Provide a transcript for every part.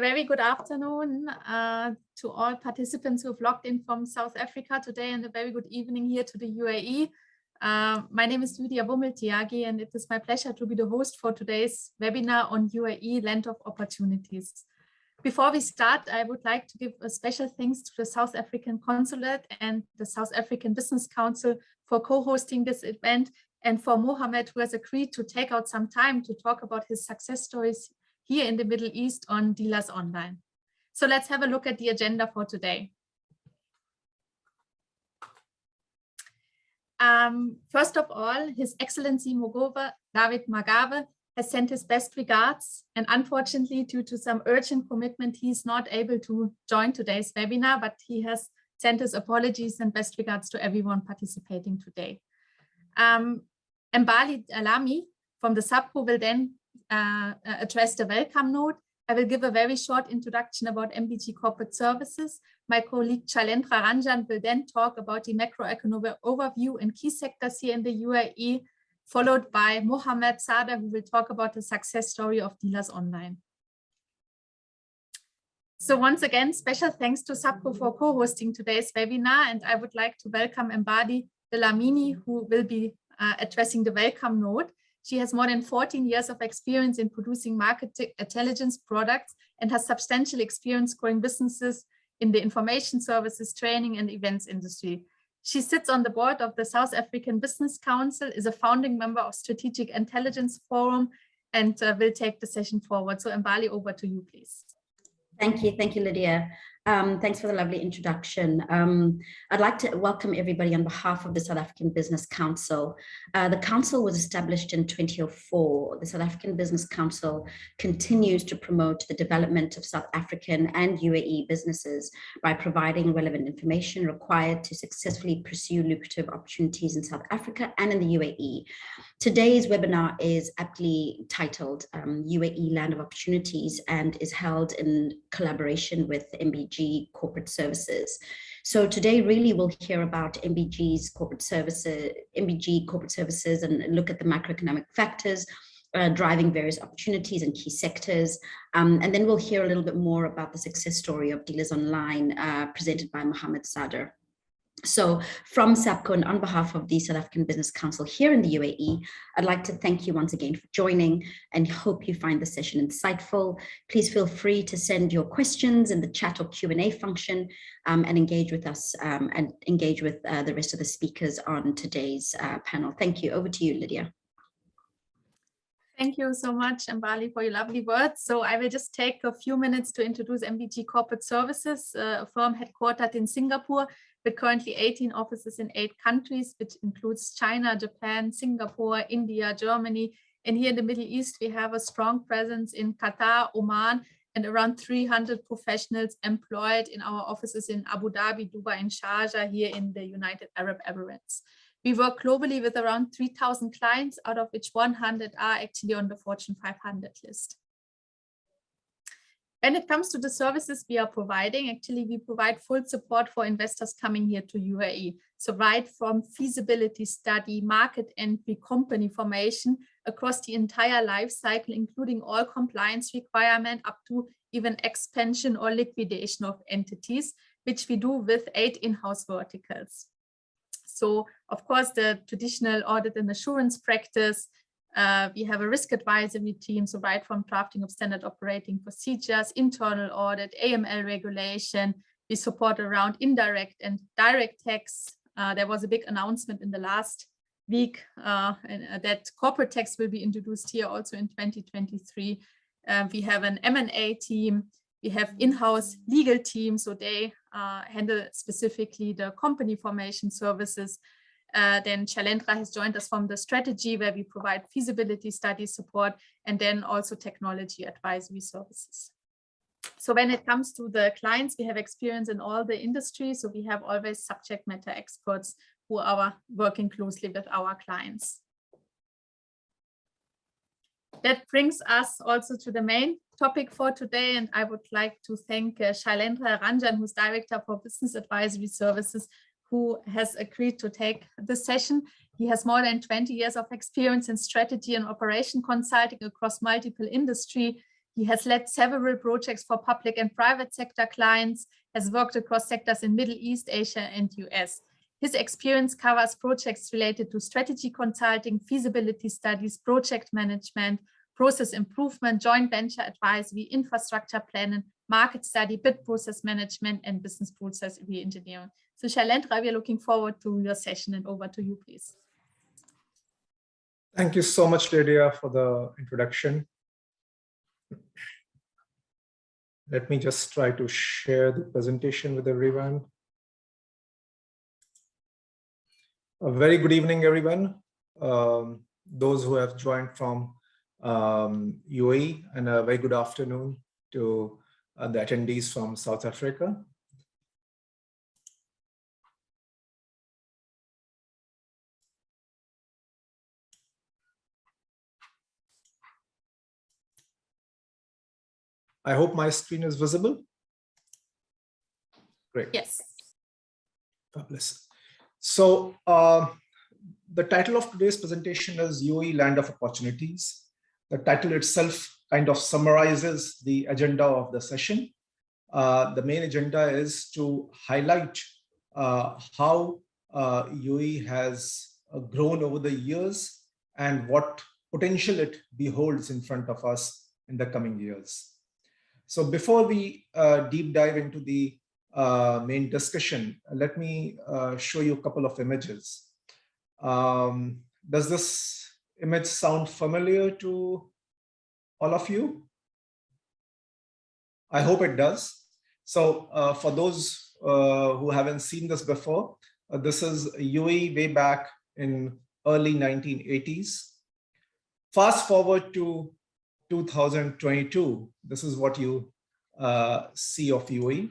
very good afternoon to all participants who have logged in from South Africa today, and a very good evening here to the UAE. My name is Lydia Bummeltiagi, and it is my pleasure to be the host for today's webinar on UAE Land of Opportunities. Before we start, I would like to give a special thanks to the South African Consulate and the South African Business Council for co-hosting this event, and for Mohammed, who has agreed to take out some time to talk about his success stories here in the Middle East on Dealers Online. So let's have a look at the agenda for today. First of all, His Excellency David Magave has sent his best regards, and unfortunately, due to some urgent commitment, he is not able to join today's webinar, but he has sent his apologies and best regards to everyone participating today. Mbali Alami from the SABCO will then address the welcome note. I will give a very short introduction about MBG Corporate Services. My colleague Shailendra Ranjan will then talk about the macroeconomic overview and key sectors here in the UAE, followed by Mohammed Sadr, who will talk about the success story of Dealers Online. So once again, special thanks to SABCO for co-hosting today's webinar, and I would like to welcome Mbali Delamini, who will be addressing the welcome note. She has more than 14 years of experience in producing market intelligence products and has substantial experience growing businesses in the information services, training, and events industry. She sits on the board of the South African Business Council, is a founding member of Strategic Intelligence Forum, and will take the session forward. So Mbali, over to you, please. Thank you, Lydia. Thanks for the lovely introduction. I'd like to welcome everybody on behalf of the South African Business Council. The council was established in 2004. The South African Business Council continues to promote the development of South African and UAE businesses by providing relevant information required to successfully pursue lucrative opportunities in South Africa and in the UAE. Today's webinar is aptly titled UAE Land of Opportunities and is held in collaboration with MBG Corporate Services. So today really we'll hear about MBG Corporate Services and look at the macroeconomic factors driving various opportunities and key sectors. And then we'll hear a little bit more about the success story of Dealers Online presented by Mohammed Sadr. So from SABCO and on behalf of the South African Business Council here in the UAE, I'd like to thank you once again for joining and hope you find the session insightful. Please feel free to send your questions in the chat or Q&A function and engage with us and engage with the rest of the speakers on today's panel. Thank you. Over to you, Lydia. Thank you so much, Mbali, for your lovely words. So I will just take a few minutes to introduce MBG Corporate Services, a firm headquartered in Singapore, with currently 18 offices in 8 countries, which includes China, Japan, Singapore, India, Germany. And here in the Middle East, we have a strong presence in Qatar, Oman, and around 300 professionals employed in our offices in Abu Dhabi, Dubai, and Sharjah here in the United Arab Emirates. We work globally with around 3,000 clients, out of which 100 are actually on the Fortune 500 list. When it comes to the services we are providing, actually we provide full support for investors coming here to UAE. So right from feasibility study, market entry, company formation, across the entire life cycle, including all compliance requirement up to even expansion or liquidation of entities, which we do with 8 in-house verticals. So of course, the traditional audit and assurance practice, we have a risk advisory team, so right from drafting of standard operating procedures, internal audit, AML regulation. We support around indirect and direct tax. There was a big announcement in the last week that corporate tax will be introduced here also in 2023. We have an M&A team. We have in-house legal teams, so they handle specifically the company formation services. Then Shailendra has joined us from the strategy, where we provide feasibility study support, and then also technology advisory services. So when it comes to the clients, we have experience in all the industries. So we have always subject matter experts who are working closely with our clients. That brings us also to the main topic for today, and I would like to thank Shailendra Ranjan, who's Director for Business Advisory Services, who has agreed to take the session. He has more than 20 years of experience in strategy and operation consulting across multiple industry. He has led several projects for public and private sector clients, has worked across sectors in Middle East, Asia, and US. His experience covers projects related to strategy consulting, feasibility studies, project management, process improvement, joint venture advisory, infrastructure planning, market study, bid process management, and business process re-engineering. So Shailendra, we are looking forward to your session, and over to you, please. Thank you so much, Lydia, for the introduction. Let me just try to share the presentation with everyone. A very good evening, everyone. Those who have joined from UAE, and a very good afternoon to the attendees from South Africa. I hope my screen is visible. Great. Yes. Fabulous. So the title of today's presentation is UAE Land of Opportunities. The title itself kind of summarizes the agenda of the session. The main agenda is to highlight how UAE has grown over the years and what potential it beholds in front of us in the coming years. So before we deep dive into the main discussion, let me show you a couple of images. Does this image sound familiar to all of you? I hope it does. So for those who haven't seen this before, this is UAE way back in early 1980s. Fast forward to 2022, this is what you see of UAE.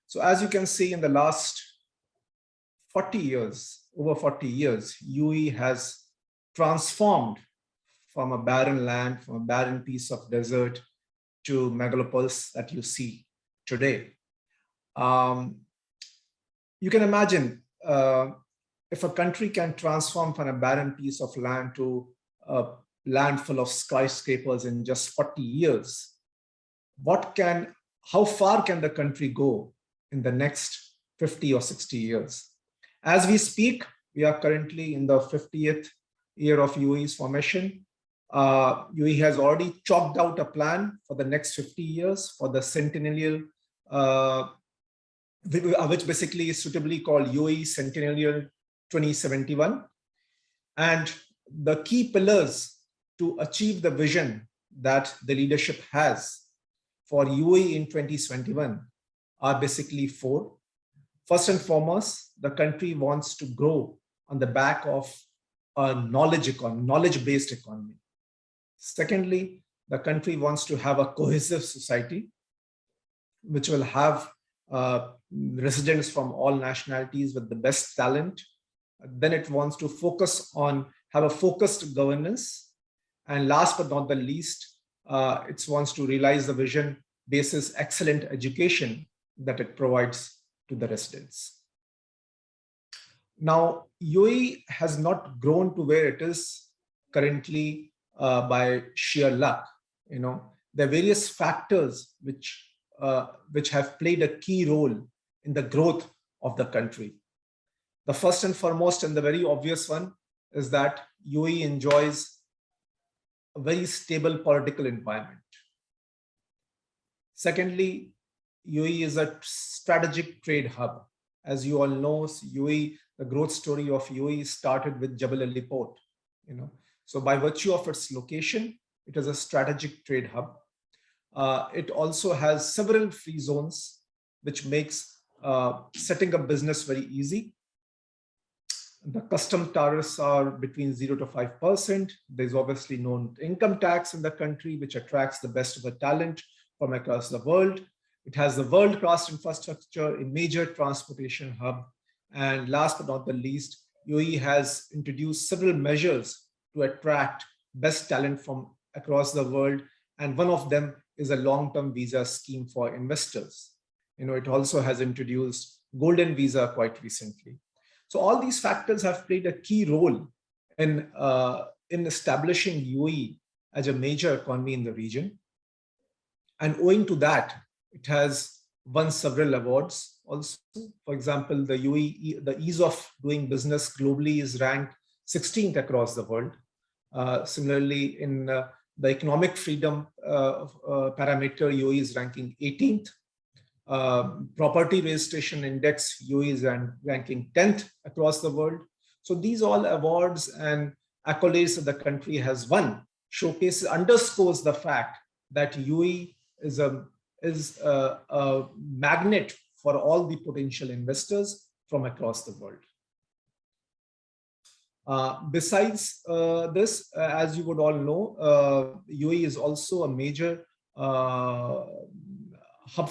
So as you can see, in the last 40 years, over 40 years, UAE has transformed from a barren land, from a barren piece of desert to megalopolis that you see today. You can imagine if a country can transform from a barren piece of land to a land full of skyscrapers in just 40 years, how far can the country go in the next 50 or 60 years? As we speak, we are currently in the 50th year of UAE's formation. UAE has already chalked out a plan for the next 50 years for the centennial, which basically is suitably called UAE Centennial 2071. And the key pillars to achieve the vision that the leadership has for UAE in 2021 are basically four. First and foremost, the country wants to grow on the back of a knowledge-based economy. Secondly, the country wants to have a cohesive society, which will have residents from all nationalities with the best talent. Then it wants to have a focused governance. And last but not the least, it wants to realize the vision basis excellent education that it provides to the residents. Now, UAE has not grown to where it is currently by sheer luck. There are various factors which have played a key role in the growth of the country. The first and foremost, and the very obvious one, is that UAE enjoys a very stable political environment. Secondly, UAE is a strategic trade hub. As you all know, UAE, the growth story of UAE started with Jebel Ali Port. So by virtue of its location, it is a strategic trade hub. It also has several free zones, which makes setting up business very easy. The custom tariffs are between 0 to 5%. There's obviously no income tax in the country, which attracts the best of the talent from across the world. It has the world-class infrastructure, a major transportation hub. And last but not the least, UAE has introduced several measures to attract best talent from across the world. And one of them is a long-term visa scheme for investors. It also has introduced golden visa quite recently. So all these factors have played a key role in establishing UAE as a major economy in the region. And owing to that, it has won several awards also. For example, the UAE, the ease of doing business globally is ranked 16th across the world. Similarly, in the economic freedom parameter, UAE is ranking 18th. Property registration index, UAE is ranking 10th across the world. So these all awards and accolades that the country has won underscores the fact that UAE is a magnet for all the potential investors from across the world. Besides this, as you would all know, UAE is also a major hub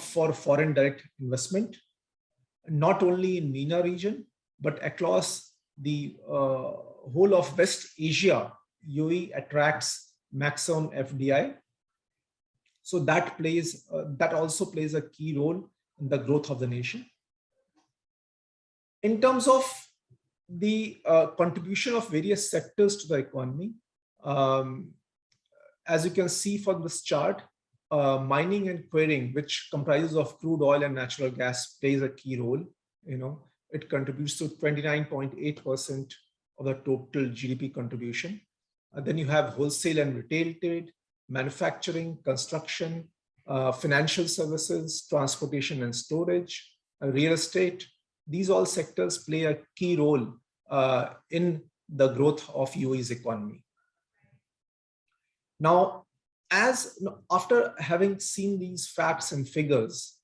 for foreign direct investment, not only in MENA region, but across the whole of West Asia. UAE attracts maximum FDI. So that also plays a key role in the growth of the nation. In terms of the contribution of various sectors to the economy, as you can see from this chart, mining and quarrying, which comprises of crude oil and natural gas, plays a key role. It contributes to 29.8% of the total GDP contribution. Then you have wholesale and retail trade, manufacturing, construction, financial services, transportation and storage, real estate. These all sectors play a key role in the growth of UAE's economy. Now, after having seen these facts and figures,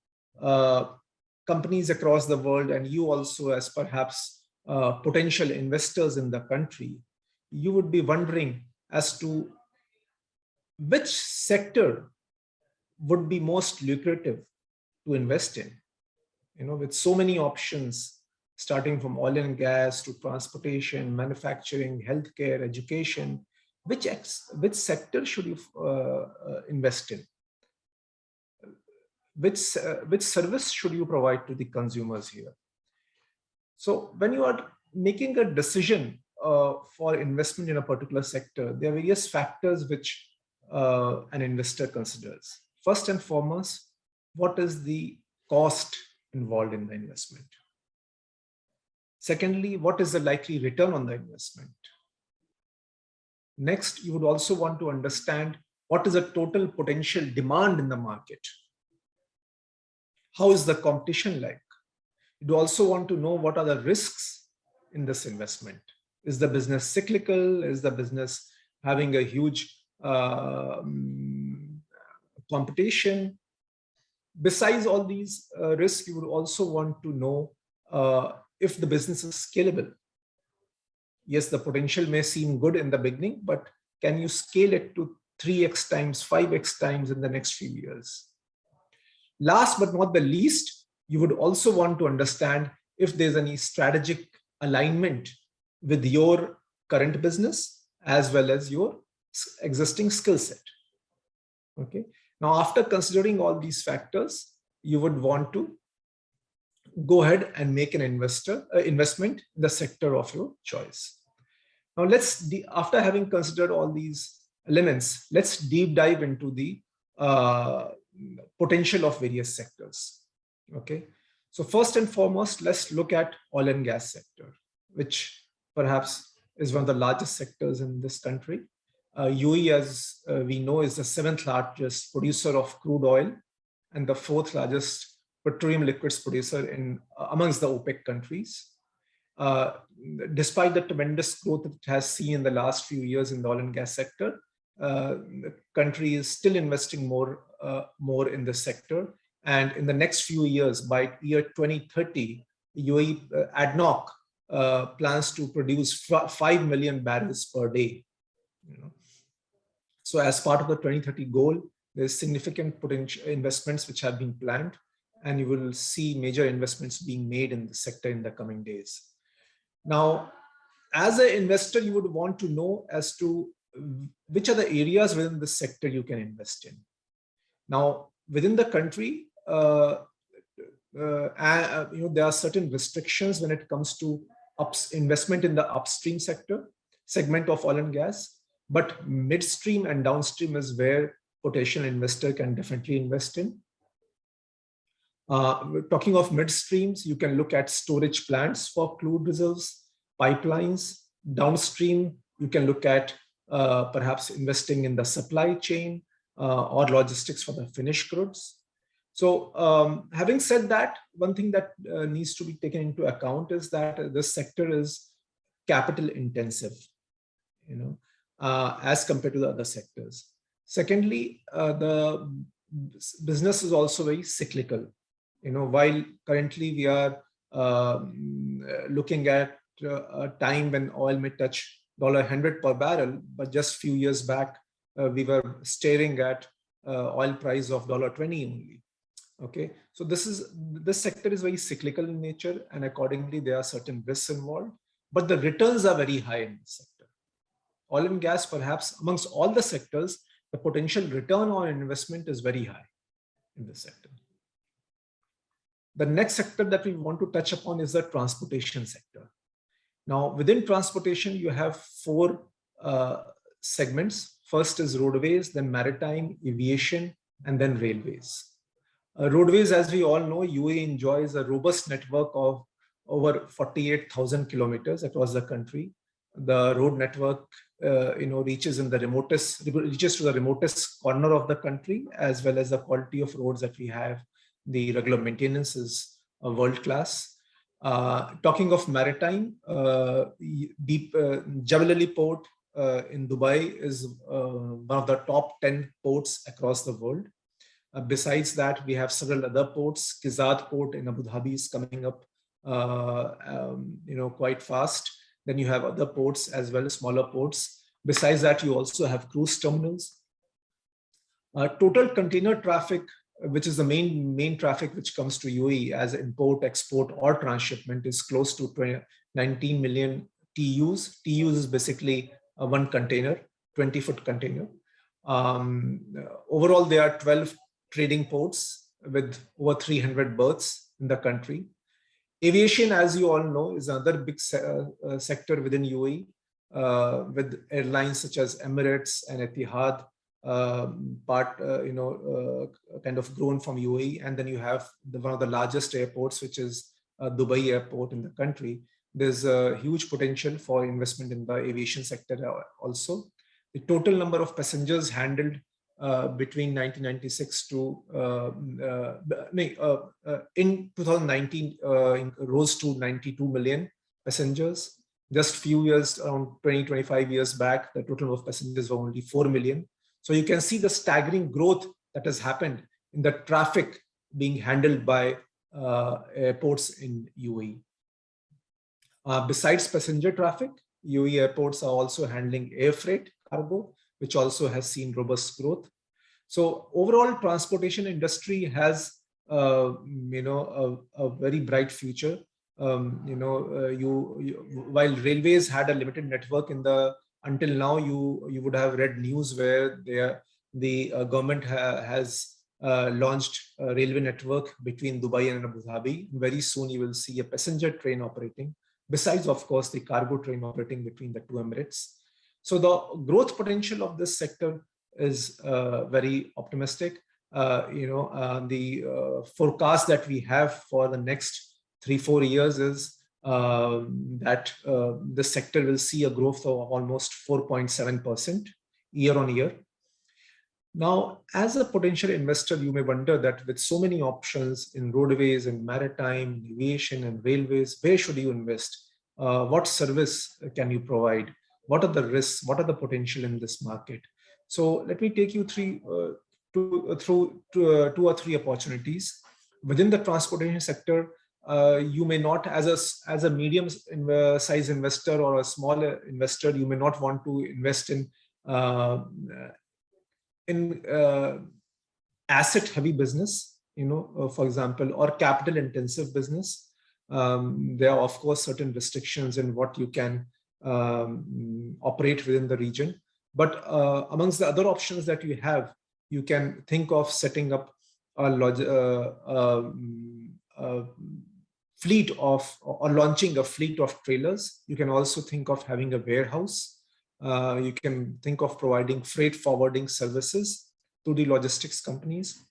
companies across the world, and you also as perhaps potential investors in the country, you would be wondering as to which sector would be most lucrative to invest in. With so many options, starting from oil and gas to transportation, manufacturing, healthcare, education, which sector should you invest in? Which service should you provide to the consumers here? So when you are making a decision for investment in a particular sector, there are various factors which an investor considers. First and foremost, what is the cost involved in the investment? Secondly, what is the likely return on the investment? Next, you would also want to understand what is the total potential demand in the market. How is the competition like? You also want to know what are the risks in this investment. Is the business cyclical? Is the business having a huge competition? Besides all these risks, you would also want to know if the business is scalable. Yes, the potential may seem good in the beginning, but can you scale it to 3x times, 5x times in the next few years? Last but not the least, you would also want to understand if there's any strategic alignment with your current business as well as your existing skill set. Okay. Now, after considering all these factors, you would want to go ahead and make an investment in the sector of your choice. Now, after having considered all these elements, let's deep dive into the potential of various sectors. Okay. So first and foremost, let's look at oil and gas sector, which perhaps is one of the largest sectors in this country. UAE, as we know, is the 7th largest producer of crude oil and the 4th largest petroleum liquids producer amongst the OPEC countries. Despite the tremendous growth it has seen in the last few years in the oil and gas sector, the country is still investing more in the sector. And in the next few years, by year 2030, UAE ADNOC plans to produce 5 million barrels per day. So as part of the 2030 goal, there's significant potential investments which have been planned, and you will see major investments being made in the sector in the coming days. Now, as an investor, you would want to know as to which are the areas within the sector you can invest in. Now, within the country, there are certain restrictions when it comes to investment in the upstream segment of oil and gas, but midstream and downstream is where potential investor can definitely invest in. Talking of midstreams, you can look at storage plants for crude reserves, pipelines. Downstream, you can look at perhaps investing in the supply chain or logistics for the finished goods. So having said that, one thing that needs to be taken into account is that this sector is capital intensive, as compared to the other sectors. Secondly, the business is also very cyclical. While currently we are looking at a time when oil may touch $100 per barrel, but just a few years back, we were staring at oil price of $20 only. Okay, so this sector is very cyclical in nature, and accordingly there are certain risks involved, but the returns are very high in this sector. Oil and gas, perhaps amongst all the sectors, the potential return on investment is very high in this sector. The next sector that we want to touch upon is the transportation sector. Now, within transportation, you have four segments. First is roadways, then maritime, aviation, and then railways. Roadways, as we all know, UAE enjoys a robust network of over 48,000 kilometers across the country. The road network, reaches to the remotest corner of the country, as well as the quality of roads that we have. The regular maintenance is world class. Talking of maritime, Jebel Ali Port in Dubai is one of the top 10 ports across the world. Besides that, we have several other ports. Kizad Port in Abu Dhabi is coming up, quite fast. Then you have other ports as well as smaller ports. Besides that, you also have cruise terminals. Total container traffic, which is the main traffic which comes to UAE as import, export, or transshipment, is close to 19 million TEUs. TEUs is basically one container, 20-foot container. Overall, there are 12 trading ports with over 300 berths in the country. Aviation, as you all know, is another big sector within UAE, with airlines such as Emirates and Etihad, kind of grown from UAE. And then you have one of the largest airports, which is Dubai Airport in the country. There's a huge potential for investment in the aviation sector also. The total number of passengers handled between 1996 to in 2019 rose to 92 million passengers. Just few years, around 20-25 years back, the total number of passengers were only 4 million. So you can see the staggering growth that has happened in the traffic being handled by airports in UAE. Besides passenger traffic, UAE airports are also handling air freight cargo, which also has seen robust growth. So overall, transportation industry has a very bright future. While railways had a limited network until now, you would have read news where the government has launched a railway network between Dubai and Abu Dhabi. Very soon you will see a passenger train operating, besides, of course, the cargo train operating between the two Emirates. So the growth potential of this sector is very optimistic. The forecast that we have for the next 3-4 years is that the sector will see a growth of almost 4.7% year on year. Now, as a potential investor, you may wonder that with so many options in roadways and maritime, aviation and railways, where should you invest? What service can you provide? What are the risks? What are the potential in this market? So let me take you through 2 or 3 opportunities. Within the transportation sector, you may not, as a medium size investor or a smaller investor, you may not want to invest in asset heavy business, for example, or capital intensive business. There are, of course, certain restrictions in what you can operate within the region. But amongst the other options that you have, you can think of setting up a fleet of, or launching a fleet of trailers. You can also think of having a warehouse. You can think of providing freight forwarding services. to the logistics companies.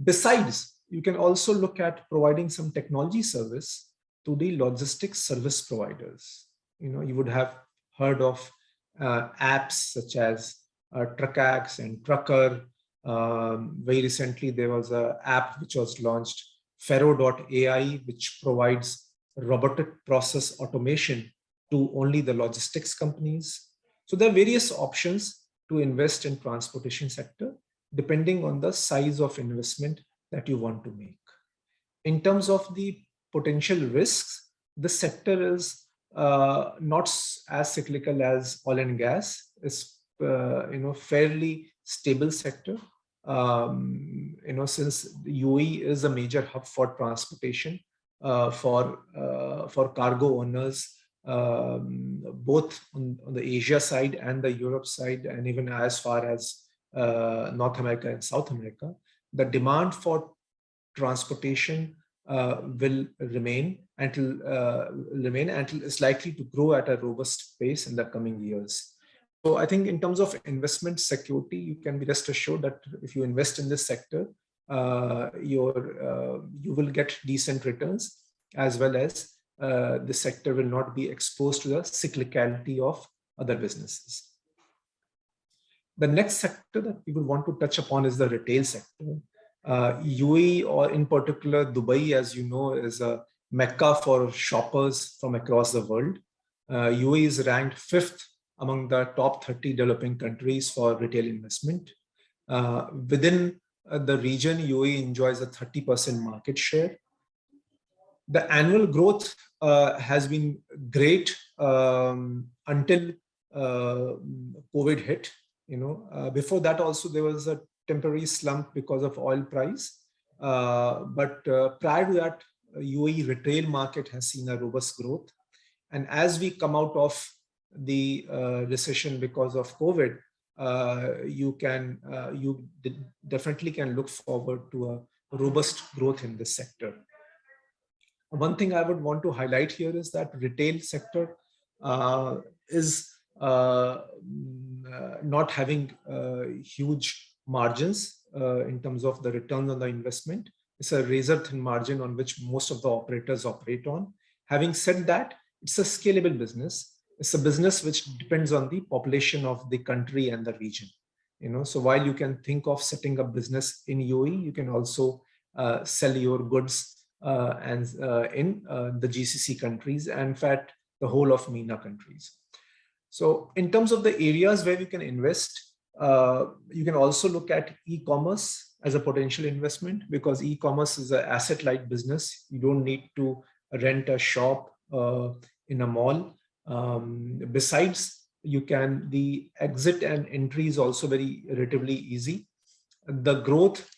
Besides, you can also look at providing some technology service to the logistics service providers. You would have heard of apps such as Truckax and Trucker. Very recently, there was an app which was launched, Fero.ai, which provides robotic process automation to only the logistics companies. So there are various options to invest in transportation sector, depending on the size of investment that you want to make. In terms of the potential risks, the sector is not as cyclical as oil and gas. It's fairly stable sector. Since the UAE is a major hub for transportation for cargo owners, both on the Asia side and the Europe side, and even as far as North America and South America, the demand for transportation will remain until it's likely to grow at a robust pace in the coming years. So I think in terms of investment security, you can be rest assured that if you invest in this sector, you will get decent returns, as well as the sector will not be exposed to the cyclicality of other businesses. The next sector that we will want to touch upon is the retail sector. UAE, or in particular Dubai, as you know, is a mecca for shoppers from across the world. UAE is ranked 5th among the top 30 developing countries for retail investment. Within the region, UAE enjoys a 30% market share. The annual growth has been great until COVID hit. Before that also there was a temporary slump because of oil price. But prior to that, UAE retail market has seen a robust growth. And as we come out of the recession because of COVID, you definitely can look forward to a robust growth in this sector. One thing I would want to highlight here is that retail sector is not having huge margins in terms of the return on the investment. It's a razor thin margin on which most of the operators operate on. Having said that, it's a scalable business. It's a business which depends on the population of the country and the region. So while you can think of setting up business in UAE, you can also sell your goods in the GCC countries, and in fact, the whole of MENA countries. So in terms of the areas where you can invest, you can also look at e-commerce as a potential investment, because e-commerce is an asset-light business. You don't need to rent a shop in a mall. Besides, the exit and entry is also relatively easy. The growth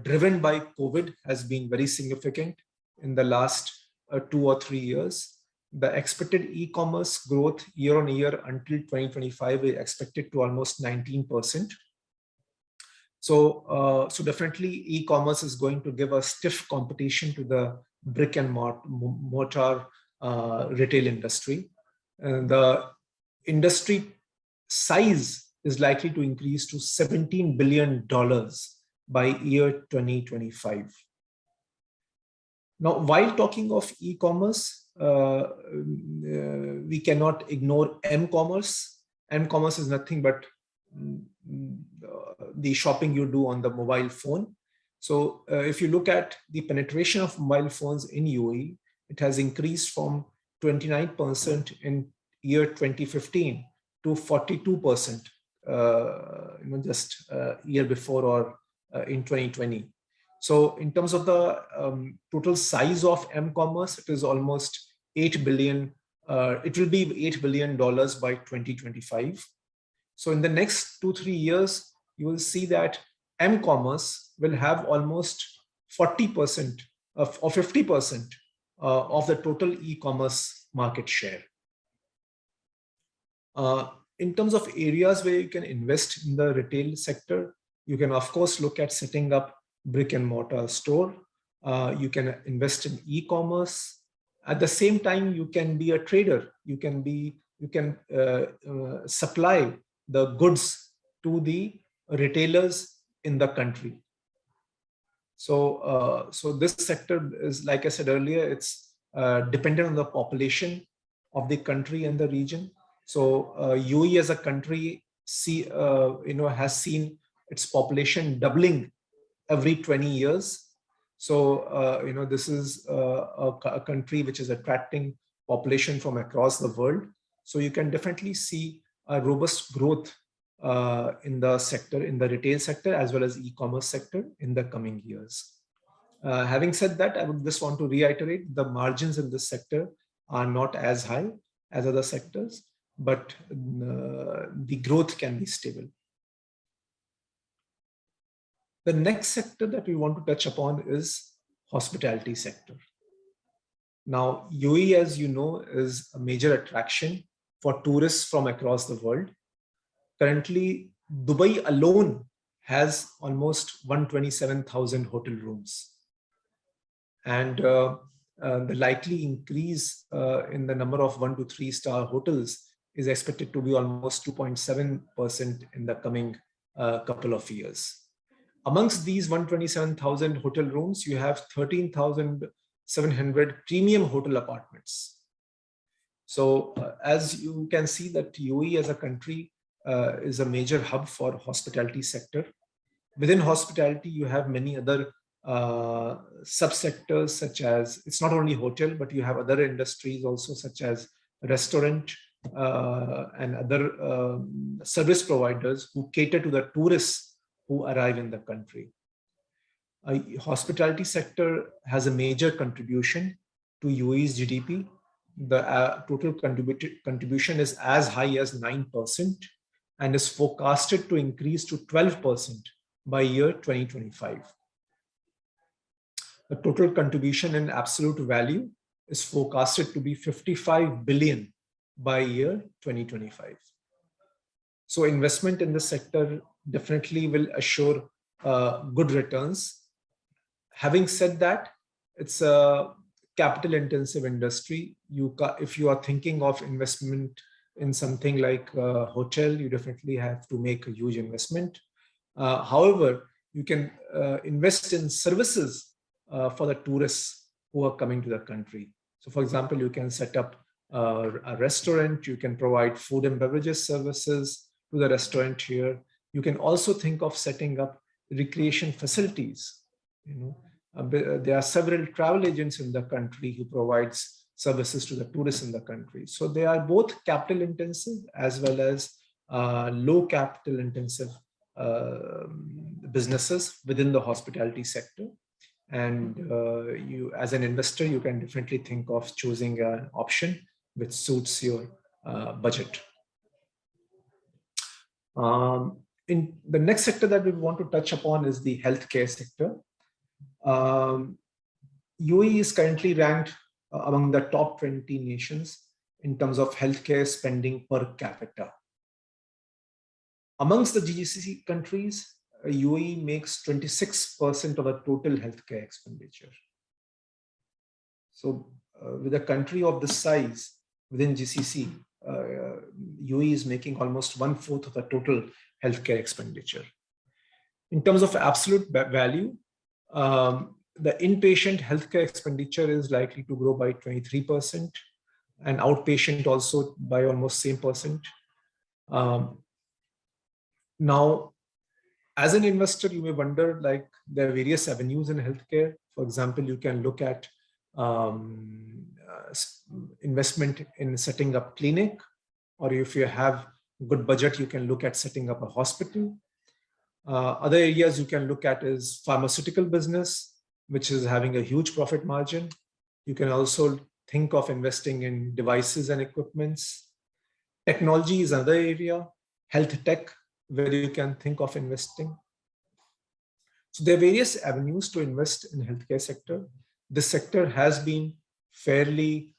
driven by COVID has been very significant in the last 2 or 3 years. The expected e-commerce growth year on year until 2025 is expected to almost 19%. So definitely e-commerce is going to give a stiff competition to the brick and mortar retail industry. The industry size is likely to increase to $17 billion by year 2025. Now, while talking of e-commerce, we cannot ignore m-commerce. M-commerce is nothing but the shopping you do on the mobile phone. So if you look at the penetration of mobile phones in UAE, it has increased from 29% in year 2015 to 42% just year before, or in 2020. So in terms of the total size of m-commerce, it is almost $8 billion. It will be $8 billion by 2025. So in the next 2-3 years, you will see that m-commerce will have almost 40% or 50% of the total e-commerce market share. In terms of areas where you can invest in the retail sector, you can of course look at setting up brick and mortar store. You can invest in e-commerce. At the same time, you can be a trader. You can supply the goods to the retailers in the country. So, so this sector is, like I said earlier, it's dependent on the population of the country and the region. So UAE as a country has seen its population doubling every 20 years. So this is a country which is attracting population from across the world. So you can definitely see a robust growth in the sector, in the retail sector, as well as e-commerce sector in the coming years. Having said that, I would just want to reiterate the margins in this sector are not as high as other sectors, but the growth can be stable. The next sector that we want to touch upon is hospitality sector. Now, UAE, as you know, is a major attraction for tourists from across the world. Currently, Dubai alone has almost 127,000 hotel rooms. And the likely increase in the number of 1 to 3 star hotels is expected to be almost 2.7% in the coming couple of years. Amongst these 127,000 hotel rooms, you have 13,700 premium hotel apartments. So as you can see that UAE as a country is a major hub for hospitality sector. Within hospitality, you have many other subsectors, such as, it's not only hotel, but you have other industries also, such as restaurant and other service providers who cater to the tourists who arrive in the country. Hospitality sector has a major contribution to UAE's GDP. The total contribution is as high as 9% and is forecasted to increase to 12% by year 2025. The total contribution in absolute value is forecasted to be 55 billion by year 2025. So investment in this sector definitely will assure good returns. Having said that, it's a capital intensive industry. If you are thinking of investment in something like a hotel, you definitely have to make a huge investment. However, you can invest in services for the tourists who are coming to the country. So for example, you can set up a restaurant, you can provide food and beverages services to the restaurant here. You can also think of setting up recreation facilities. There are several travel agents in the country who provides services to the tourists in the country. So they are both capital intensive as well as low capital intensive businesses within the hospitality sector. And you, as an investor, you can definitely think of choosing an option which suits your budget. In the next sector that we want to touch upon is the healthcare sector. UAE is currently ranked among the top 20 nations in terms of healthcare spending per capita. Amongst the GCC countries, UAE makes 26% of the total healthcare expenditure. So with a country of this size within GCC, UAE is making almost 1/4 of the total healthcare expenditure. In terms of absolute value, the inpatient healthcare expenditure is likely to grow by 23% and outpatient also by almost same percent. Now, as an investor, you may wonder, like, there are various avenues in healthcare. For example, you can look at investment in setting up clinic, or if you have good budget, you can look at setting up a hospital. Other areas you can look at is pharmaceutical business, which is having a huge profit margin. You can also think of investing in devices and equipments. Technology is another area, health tech, where you can think of investing. So there are various avenues to invest in healthcare sector. This sector has been fairly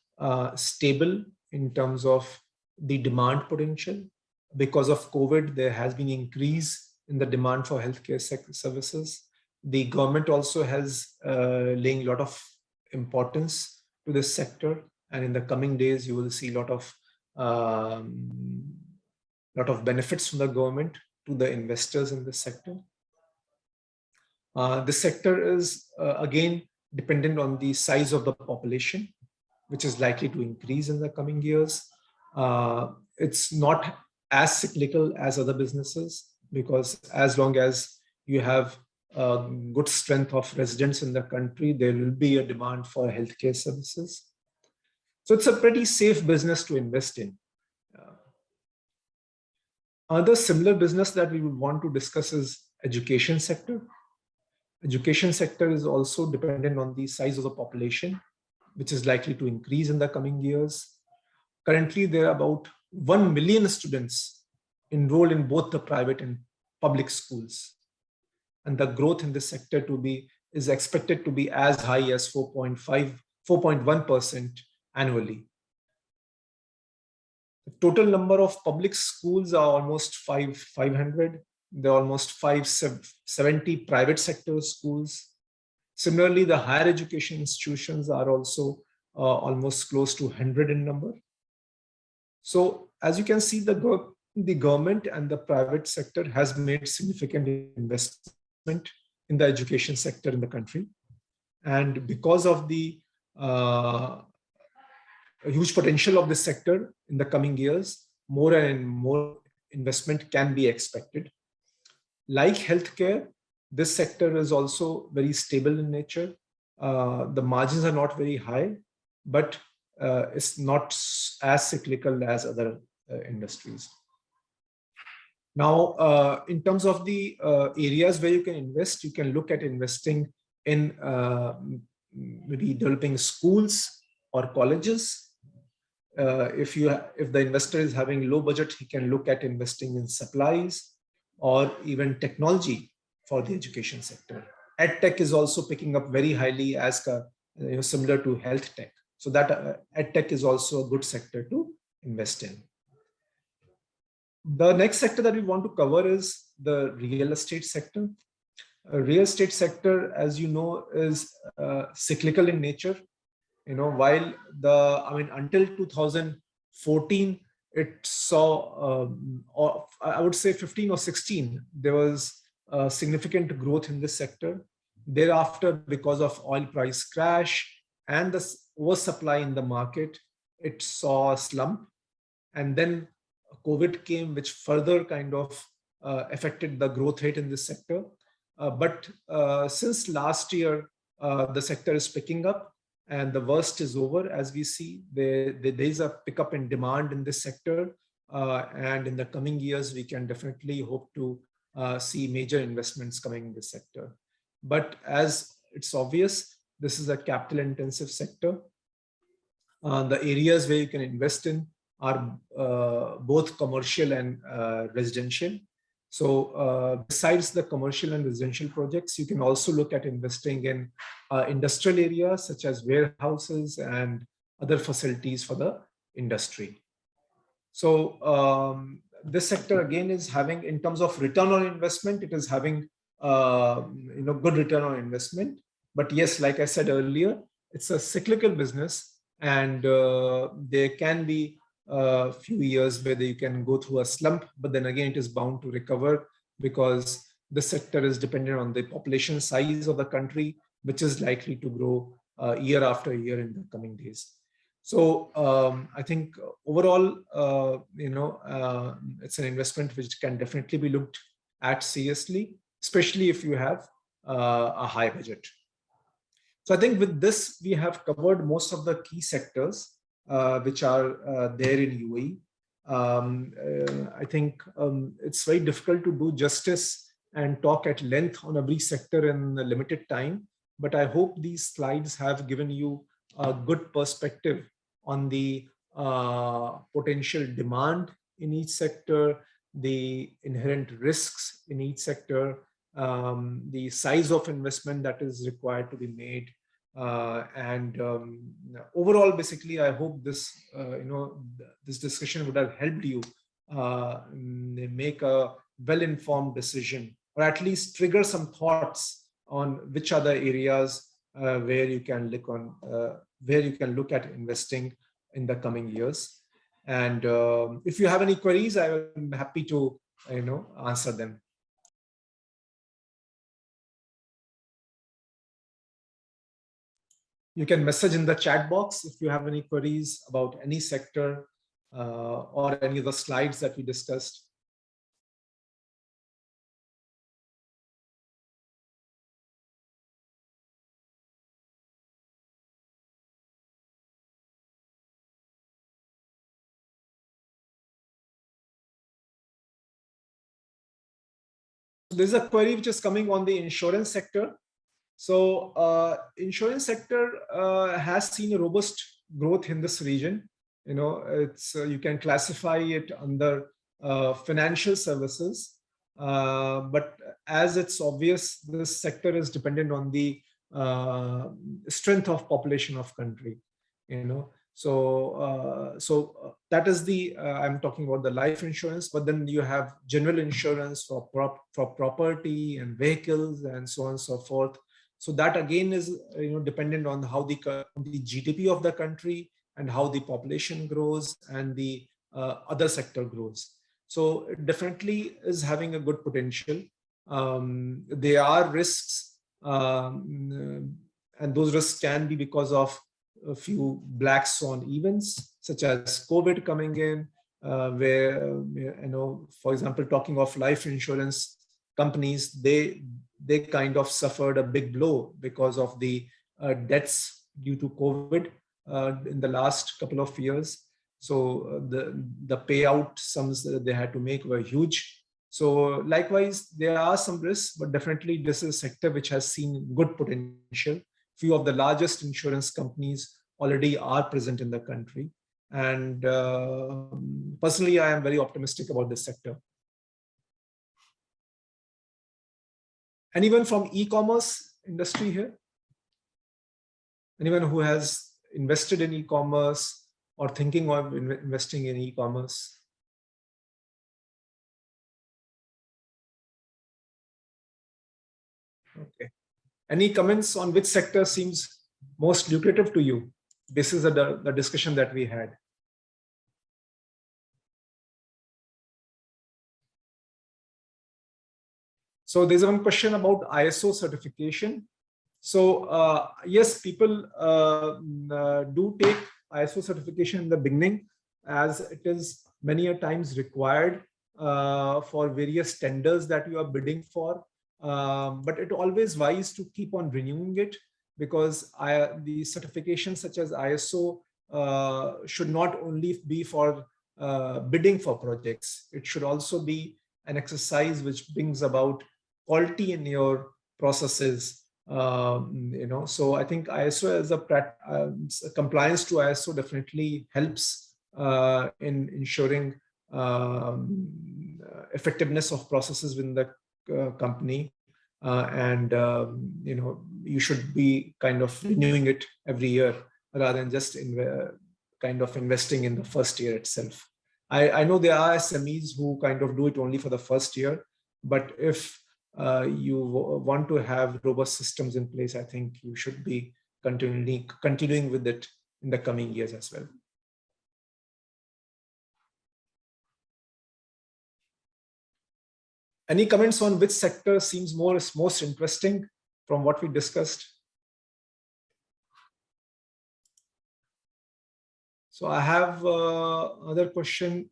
stable in terms of the demand potential. Because of COVID, there has been increase in the demand for healthcare services. The government also has laying a lot of importance to this sector, and in the coming days, you will see a lot of benefits from the government to the investors in this sector. The sector is again dependent on the size of the population, which is likely to increase in the coming years. It's not as cyclical as other businesses, because as long as you have good strength of residents in the country, there will be a demand for healthcare services. So it's a pretty safe business to invest in. Other similar business that we would want to discuss is education sector. Education sector is also dependent on the size of the population, which is likely to increase in the coming years. Currently, there are about 1 million students enrolled in both the private and public schools. And the growth in this sector is expected to be as high as 4.1% annually. The total number of public schools are almost 500. There are almost 570 private sector schools. Similarly, the higher education institutions are also almost close to 100 in number. So as you can see, the government and the private sector has made significant investment in the education sector in the country. And because of the huge potential of this sector in the coming years, more and more investment can be expected. Like healthcare, this sector is also very stable in nature. The margins are not very high, but it's not as cyclical as other industries. Now, in terms of the areas where you can invest, you can look at investing in maybe developing schools or colleges. If the investor is having low budget, he can look at investing in supplies or even technology for the education sector. EdTech is also picking up very highly as similar to health tech. So that EdTech is also a good sector to invest in. The next sector that we want to cover is the real estate sector. Real estate sector, as you know, is cyclical in nature. While until 2014, it saw, I would say 15 or 16, there was significant growth in this sector. Thereafter, because of oil price crash and the oversupply in the market, it saw a slump. And then COVID came, which further kind of affected the growth rate in this sector. But since last year, the sector is picking up. And the worst is over, as we see. There is a pickup in demand in this sector. And in the coming years, we can definitely hope to see major investments coming in this sector. But as it's obvious, this is a capital intensive sector. The areas where you can invest in are both commercial and residential. So besides the commercial and residential projects, you can also look at investing in industrial areas such as warehouses and other facilities for the industry. So this sector again is having, in terms of return on investment, it is having good return on investment. But yes, like I said earlier, it's a cyclical business, and there can be a few years where you can go through a slump, but then again, it is bound to recover because the sector is dependent on the population size of the country, which is likely to grow year after year in the coming days. So I think overall, it's an investment which can definitely be looked at seriously, especially if you have a high budget. So I think with this, we have covered most of the key sectors which are there in UAE. I think it's very difficult to do justice and talk at length on every sector in a limited time, but I hope these slides have given you a good perspective on the potential demand in each sector, the inherent risks in each sector, the size of investment that is required to be made. Overall, basically, I hope this, this discussion would have helped you make a well-informed decision, or at least trigger some thoughts on which are the areas where you can look at investing in the coming years. And if you have any queries, I am happy to answer them. You can message in the chat box if you have any queries about any sector or any of the slides that we discussed. There's a query which is coming on the insurance sector. So insurance sector has seen a robust growth in this region. It's you can classify it under financial services, but as it's obvious, this sector is dependent on the strength of population of country. So that is the I'm talking about the life insurance, but then you have general insurance for property and vehicles and so on and so forth. So that again is dependent on how the GDP of the country and how the population grows and the other sector grows. So it definitely is having a good potential. There are risks, and those risks can be because of a few black swan events such as COVID coming in, where for example, talking of life insurance companies, they kind of suffered a big blow because of the deaths due to COVID in the last couple of years. So the payout sums that they had to make were huge. So likewise, there are some risks, but definitely this is a sector which has seen good potential. Few of the largest insurance companies already are present in the country. And personally, I am very optimistic about this sector. Anyone from e-commerce industry here? Anyone who has invested in e-commerce or thinking of investing in e-commerce? Okay. Any comments on which sector seems most lucrative to you? This is the discussion that we had. So there's one question about ISO certification. So yes, people do take ISO certification in the beginning, as it is many a times required for various tenders that you are bidding for. But it always wise to keep on renewing it, because the certification such as ISO should not only be for bidding for projects. It should also be an exercise which brings about quality in your processes. So I think ISO as a compliance to ISO definitely helps in ensuring effectiveness of processes within the company, and you should be kind of renewing it every year rather than just kind of investing in the first year itself. I know there are SMEs who kind of do it only for the first year, but if you want to have robust systems in place, I think you should be continuing with it in the coming years as well. Any comments on which sector seems most interesting from what we discussed? So I have another question.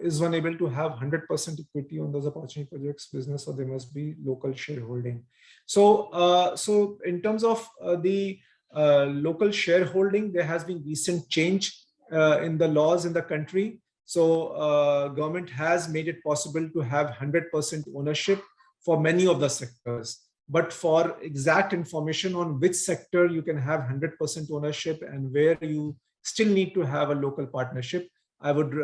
Is one able to have 100% equity on those opportunity projects business, or there must be local shareholding? So so in terms of the local shareholding, there has been recent change in the laws in the country. So government has made it possible to have 100% ownership for many of the sectors. But for exact information on which sector you can have 100% ownership and where you still need to have a local partnership, I would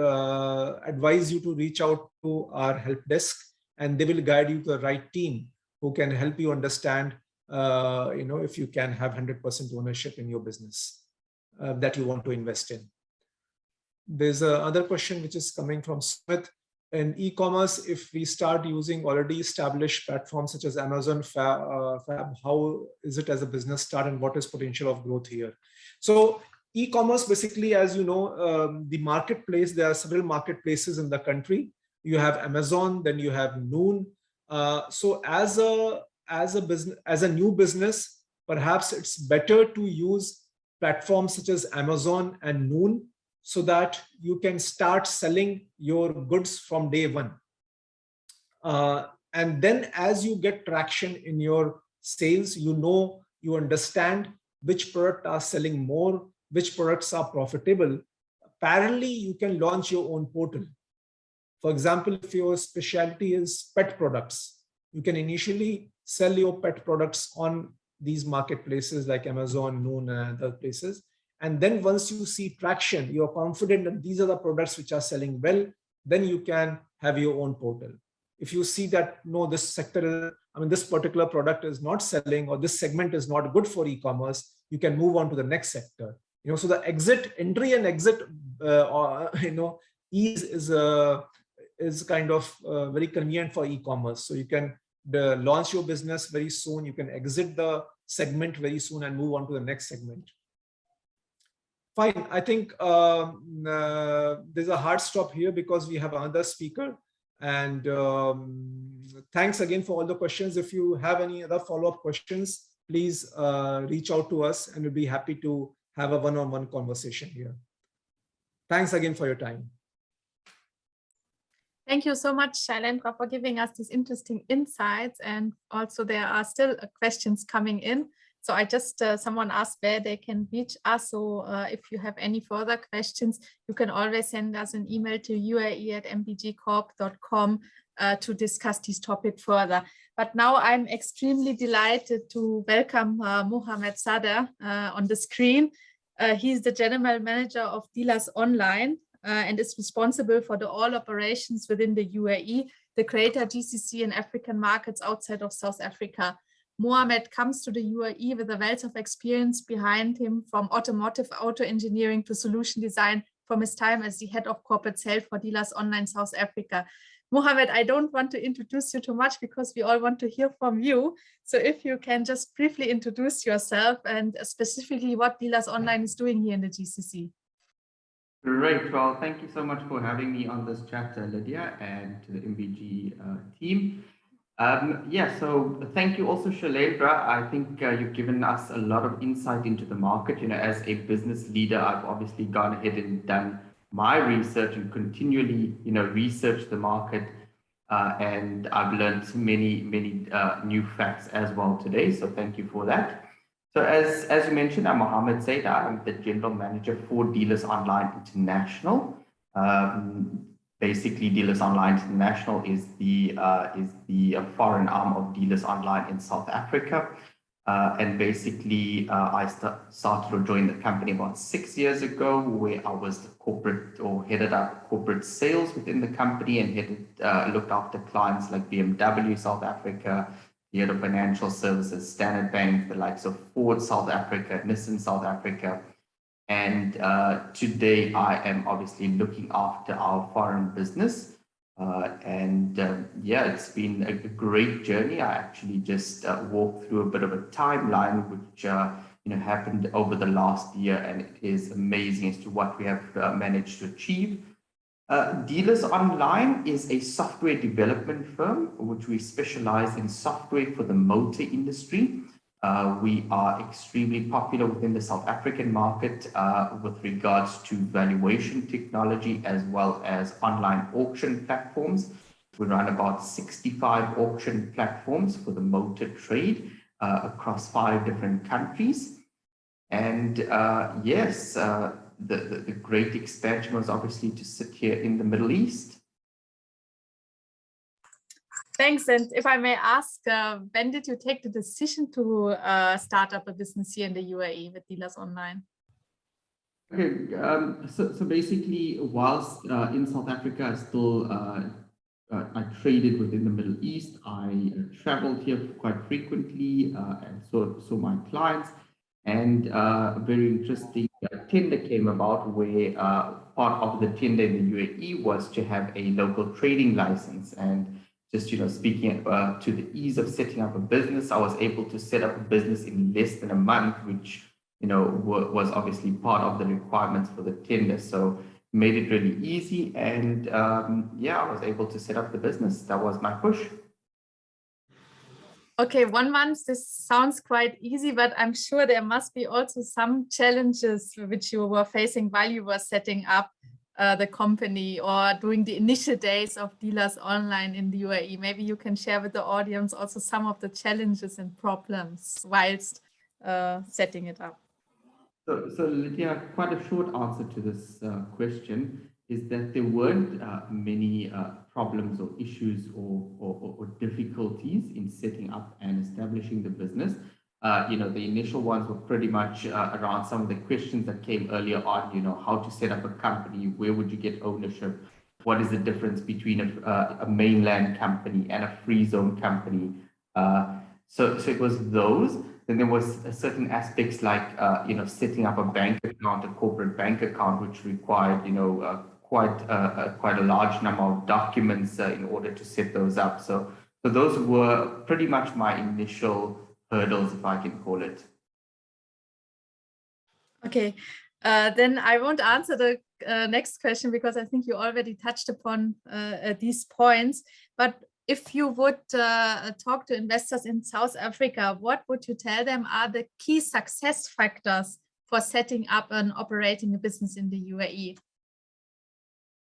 advise you to reach out to our help desk, and they will guide you to the right team who can help you understand if you can have 100% ownership in your business that you want to invest in. There's another question which is coming from Smith. In e-commerce, if we start using already established platforms such as Amazon Fab, how is it as a business start, and what is potential of growth here? So e-commerce, basically, as you know, the marketplace, there are several marketplaces in the country. you have Amazon, then you have Noon. So as a new business, perhaps it's better to use platforms such as Amazon and Noon so that you can start selling your goods from day one. And then as you get traction in your sales, you understand which products are selling more, which products are profitable. Parallelly, you can launch your own portal. For example, if your specialty is pet products, you can initially sell your pet products on these marketplaces like Amazon, Noon, and other places. And then once you see traction, you're confident that these are the products which are selling well, then you can have your own portal. If you see that, no, this particular product is not selling, or this segment is not good for e-commerce, you can move on to the next sector. So the entry and exit, ease is kind of very convenient for e-commerce. So you can launch your business very soon, you can exit the segment very soon and move on to the next segment. Fine, I think there's a hard stop here because we have another speaker. And thanks again for all the questions. If you have any other follow-up questions, please reach out to us and we'll be happy to have a one-on-one conversation here. Thanks again for your time. Thank you so much, Shailendra, for giving us these interesting insights. And also there are still questions coming in. So I just, someone asked where they can reach us. So if you have any further questions, you can always send us an email to uae@mbgcorp.com to discuss this topic further. But now I'm extremely delighted to welcome Mohammed Sadr on the screen. He's the General Manager of Dealers Online and is responsible for all operations within the UAE, the greater GCC and African markets outside of South Africa. Mohammed comes to the UAE with a wealth of experience behind him, from automotive auto engineering to solution design, from his time as the head of corporate sales for Dealers Online South Africa. Mohammed, I don't want to introduce you too much because we all want to hear from you. So if you can just briefly introduce yourself and specifically what Dealers Online is doing here in the GCC. Great. Well, thank you so much for having me on this chat, Lydia, and to the MBG team. So thank you also, Shailendra. I think you've given us a lot of insight into the market. As a business leader, I've obviously gone ahead and done my research and continually, research the market. And I've learned many new facts as well today. So thank you for that. So as you mentioned, I'm Mohammed Sadr. I'm the General Manager for Dealers Online International. Basically, Dealers Online International is the foreign arm of Dealers Online in South Africa. And basically, I started to join the company about 6 years ago, where I was the headed up corporate sales within the company and looked after clients like BMW South Africa, the head of financial services, Standard Bank, the likes of Ford South Africa, Nissan South Africa. And today I am obviously looking after our foreign business. It's been a great journey. I actually just walked through a bit of a timeline which happened over the last year, and it is amazing as to what we have managed to achieve. Dealers Online is a software development firm which we specialize in software for the motor industry. We are extremely popular within the South African market with regards to valuation technology as well as online auction platforms. We run about 65 auction platforms for the motor trade across 5 different countries. And the great expansion was obviously to sit here in the Middle East. Thanks. And if I may ask, when did you take the decision to start up a business here in the UAE with Dealers Online? Okay, so basically, whilst in South Africa, I traded within the Middle East. I traveled here quite frequently and saw my clients. And a very interesting tender came about where part of the tender in the UAE was to have a local trading license. And just, speaking to the ease of setting up a business, I was able to set up a business in less than a month, which, was obviously part of the requirements for the tender. So, made it really easy. And yeah, I was able to set up the business. That was my push. Okay, 1 month, this sounds quite easy, but I'm sure there must be also some challenges which you were facing while you were setting up the company or during the initial days of Dealers Online in the UAE. Maybe you can share with the audience also some of the challenges and problems whilst setting it up. So Lydia, quite a short answer to this question is that there weren't many problems or issues or difficulties in setting up and establishing the business. You know, the initial ones were pretty much around some of the questions that came earlier on, you know, how to set up a company, where would you get ownership, what is the difference between a mainland company and a free zone company. So it was those. Then there was certain aspects like, you know, setting up a bank account, a corporate bank account, which required, you know, quite a large number of documents in order to set those up. So those were pretty much my initial hurdles, if I can call it. Okay, then I won't answer the next question because I think you already touched upon these points. But if you would talk to investors in South Africa, what would you tell them are the key success factors for setting up and operating a business in the UAE?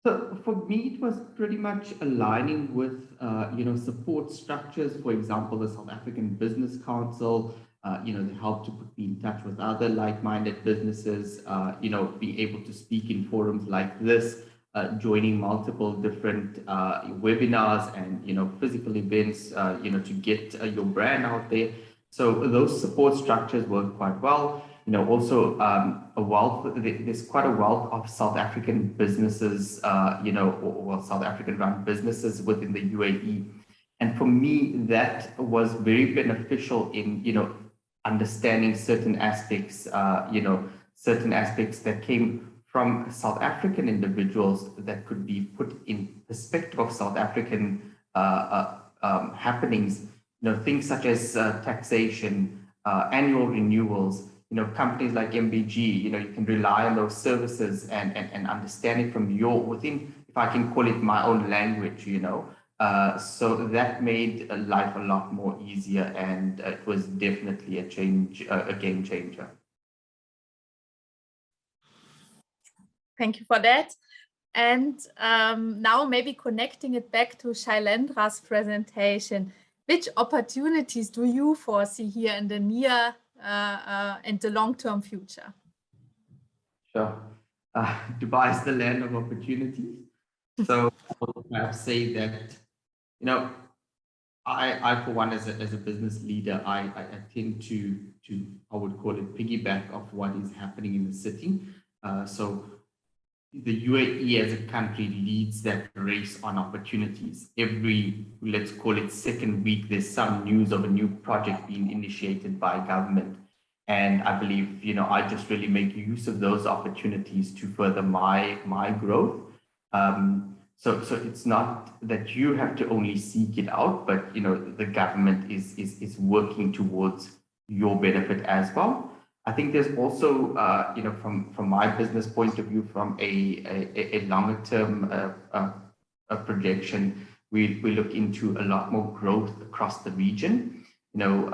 So for me, it was pretty much aligning with, you know, support structures. For example, the South African Business Council, you know, they help to put me in touch with other like-minded businesses, you know, being able to speak in forums like this, joining multiple different webinars and, you know, physical events, you know, to get your brand out there. So those support structures work quite well. You know, also there's quite a wealth of South African businesses, you know, or South African run businesses within the UAE. And for me, that was very beneficial in, you know, understanding certain aspects, you know, certain aspects that came from South African individuals that could be put in perspective of South African happenings, you know, things such as taxation, annual renewals. You know, companies like MBG, you know, you can rely on those services and understand it from your within, if I can call it my own language, you know. So that made life a lot more easier, and it was definitely a game changer. Thank you for that. And now maybe connecting it back to Shailendra's presentation, which opportunities do you foresee here in the near and the long-term future? Sure. Dubai is the land of opportunities. So I would perhaps say that, you know, I for one, as a business leader, I tend to I would call it piggyback of what is happening in the city. So the UAE as a country leads that race on opportunities. Every, let's call it second week, there's some news of a new project being initiated by government. And I believe, you know, I just really make use of those opportunities to further my growth. So it's not that you have to only seek it out, but, you know, the government is working towards your benefit as well. I think there's also, you know, from my business point of view, from a longer term projection, we look into a lot more growth across the region. You know,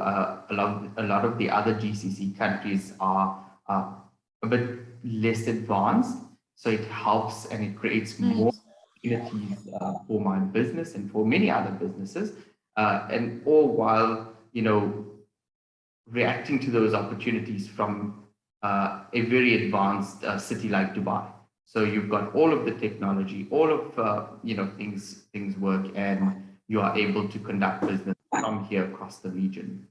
a lot of the other GCC countries are a bit less advanced, so it helps and it creates more opportunities for my business and for many other businesses, and all while, you know, reacting to those opportunities from a very advanced city like Dubai. So you've got all of the technology, all of you know, things work, and you are able to conduct business from here across the region.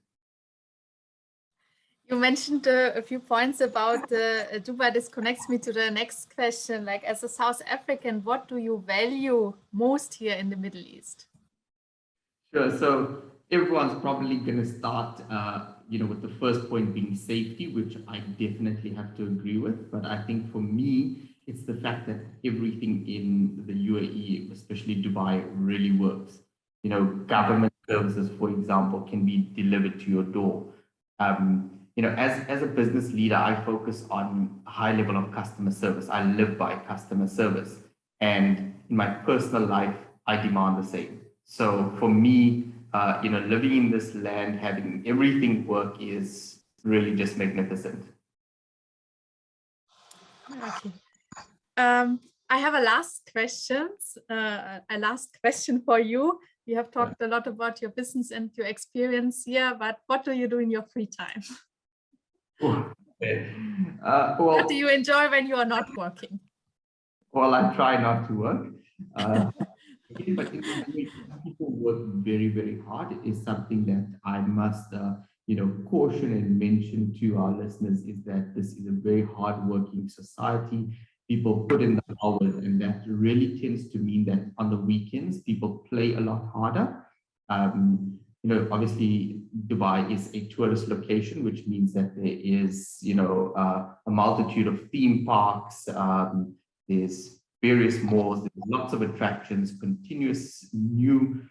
You mentioned a few points about Dubai. This connects me to the next question. Like, as a South African, what do you value most here in the Middle East? Sure. So everyone's probably going to start, you know, with the first point being safety, which I definitely have to agree with. But I think for me, it's the fact that everything in the UAE, especially Dubai, really works. You know, government services, for example, can be delivered to your door. as a business leader, I focus on a high level of customer service. I live by customer service. And in my personal life, I demand the same. So for me, living in this land, having everything work is really just magnificent. Okay. I have a last question for you. You have talked a lot about your business and your experience here, but what do you do in your free time? What do you enjoy when you are not working? Well, I try not to work. But people work very, very hard is something that I must, caution and mention to our listeners is that this is a very hard-working society. People put in the hours, and that really tends to mean that on the weekends, people play a lot harder. Obviously, Dubai is a tourist location, which means that there is, a multitude of theme parks. There's various malls, there's lots of attractions, continuous new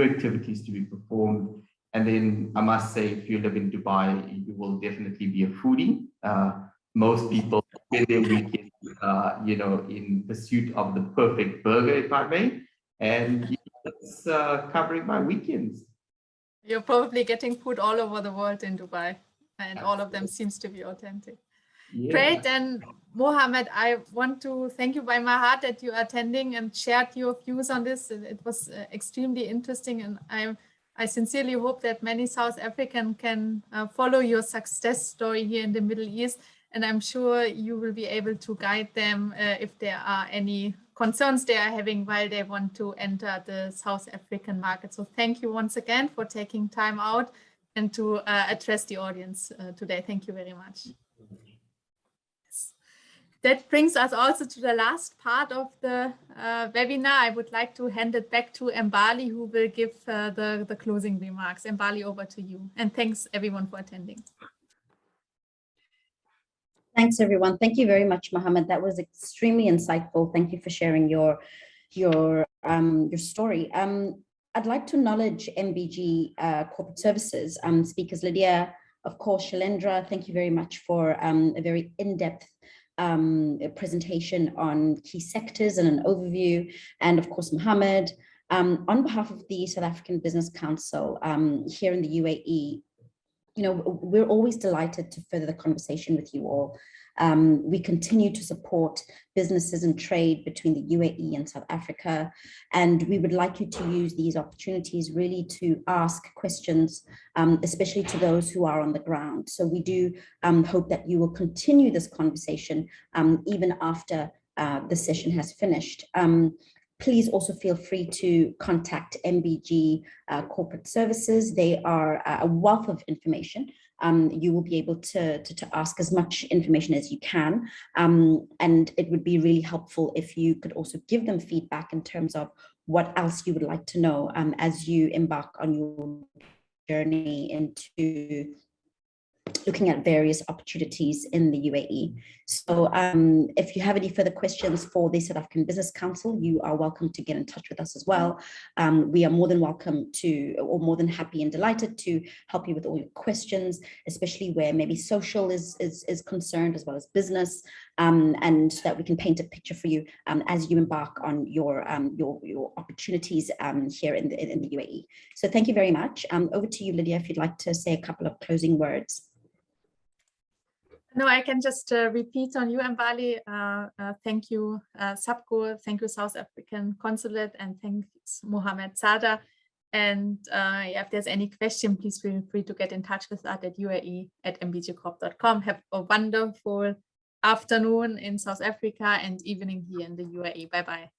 activities to be performed. And then I must say, if you live in Dubai, you will definitely be a foodie. Most people spend their weekend, in pursuit of the perfect burger, if I may, and it's covering my weekends. You're probably getting food all over the world in Dubai, and all of them seems to be authentic. Yeah. Great. And Mohammed, I want to thank you by my heart that you are attending and shared your views on this. It was extremely interesting, and I sincerely hope that many South Africans can follow your success story here in the Middle East. And I'm sure you will be able to guide them if there are any concerns they are having while they want to enter the South African market. So thank you once again for taking time out and to address the audience today. Thank you very much. That brings us also to the last part of the webinar. I would like to hand it back to Mbali, who will give the closing remarks. Mbali, over to you. And thanks everyone for attending. Thanks everyone. Thank you very much, Mohammed. That was extremely insightful. Thank you for sharing your story. I'd like to acknowledge MBG Corporate Services, speakers Lydia, of course, Shailendra. Thank you very much for a very in-depth presentation on key sectors and an overview, and of course Mohammed. On behalf of the South African Business Council here in the UAE, we're always delighted to further the conversation with you all. We continue to support businesses and trade between the UAE and South Africa, and we would like you to use these opportunities really to ask questions, especially to those who are on the ground. So we do hope that you will continue this conversation even after the session has finished. Please also feel free to contact MBG Corporate Services. They are a wealth of information. You will be able to ask as much information as you can. And it would be really helpful if you could also give them feedback in terms of what else you would like to know as you embark on your journey into looking at various opportunities in the UAE. So if you have any further questions for the South African Business Council, you are welcome to get in touch with us as well. We are more than welcome to, or more than happy and delighted to help you with all your questions, especially where maybe social is concerned, as well as business, and that we can paint a picture for you as you embark on your opportunities here in the UAE. So thank you very much. Over to you, Lydia, if you'd like to say a couple of closing words. No, I can just repeat on you, Mbali. Thank you, SABCO. Thank you, South African Consulate, and thanks, Mohammed Sada. And if there's any question, please feel free to get in touch with us at uae@mbgcorp.com. Have a wonderful afternoon in South Africa and evening here in the UAE. Bye-bye.